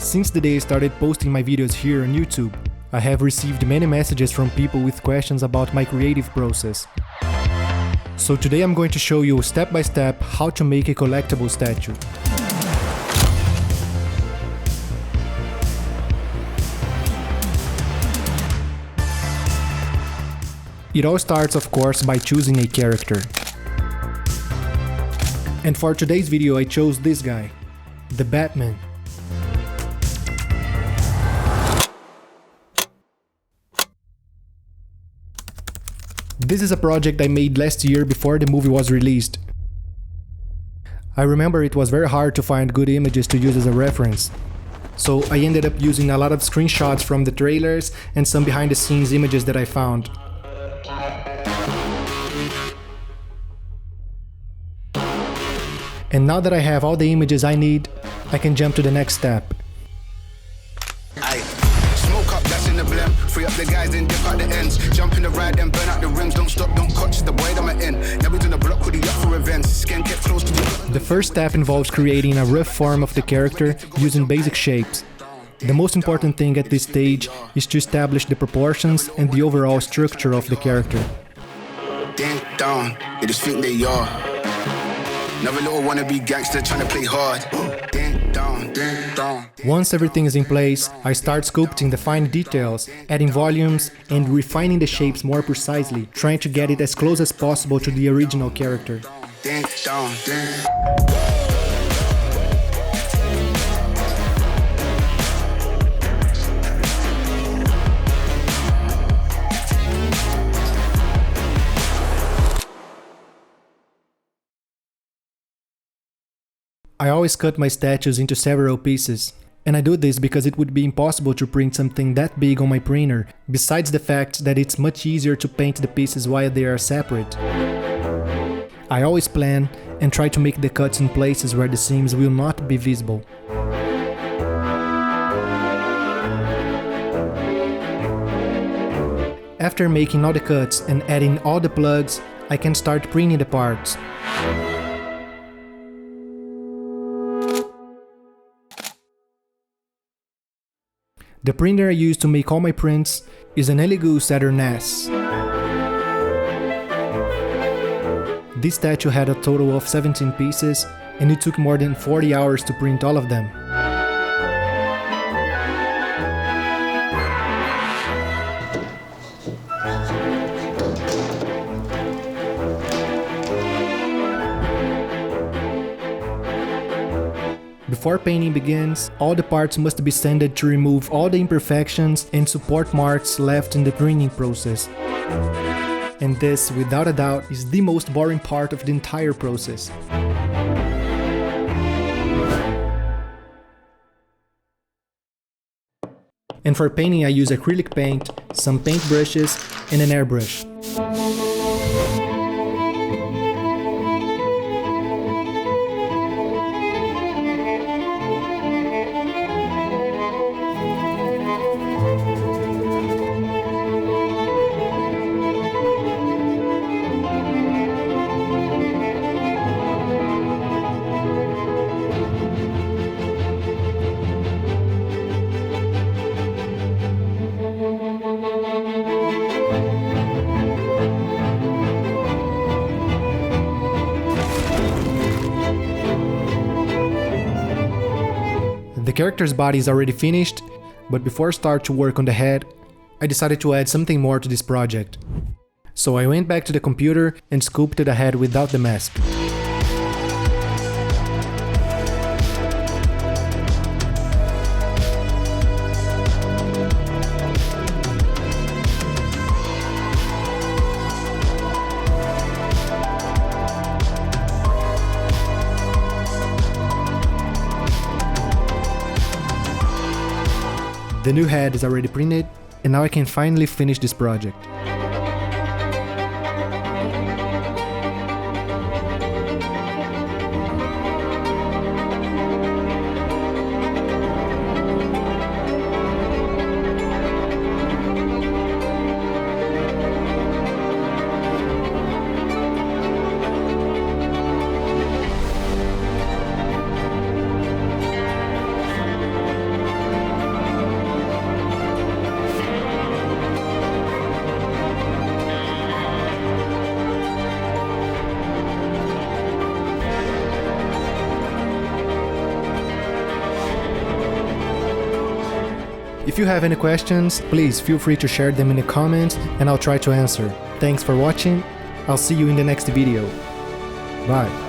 Since the day I started posting my videos here on YouTube, I have received many messages from people with questions about my creative process. So today I'm going to show you step by step how to make a collectible statue. It all starts, of course, by choosing a character. And for today's video I chose this guy, the Batman. This is a project I made last year before the movie was released. I remember it was very hard to find good images to use as a reference. So I ended up using a lot of screenshots from the trailers and some behind the scenes images that I found. And now that I have all the images I need, I can jump to the next step. Smoke up, that's in the blem. Free up the guys, then dip out the ends. Jump in the ride, then burn out the rims. Don't stop, don't catch the boy that I'm in. Never done a block with the up for events. Skin kept close to the... The first step involves creating a rough form of the character using basic shapes. The most important thing at this stage is to establish the proportions and the overall structure of the character. Ding down, they just think they are. Another little wannabe gangster trying to play hard. Ding down, ding down. Once everything is in place, I start sculpting the fine details, adding volumes and refining the shapes more precisely, trying to get it as close as possible to the original character. Ding down, ding. I always cut my statues into several pieces, and I do this because it would be impossible to print something that big on my printer, besides the fact that it's much easier to paint the pieces while they are separate. I always plan and try to make the cuts in places where the seams will not be visible. After making all the cuts and adding all the plugs, I can start printing the parts. The printer I use to make all my prints is an Elegoo Saturn S. This statue had a total of 17 pieces, and it took more than 40 hours to print all of them. Before painting begins, all the parts must be sanded to remove all the imperfections and support marks left in the printing process. And this, without a doubt, is the most boring part of the entire process. And for painting I use acrylic paint, some paint brushes and an airbrush. The character's body is already finished, but before I start to work on the head, I decided to add something more to this project. So I went back to the computer and sculpted a head without the mask. The new head is already printed, and now I can finally finish this project. If you have any questions, please feel free to share them in the comments and I'll try to answer. Thanks for watching. I'll see you in the next video. Bye.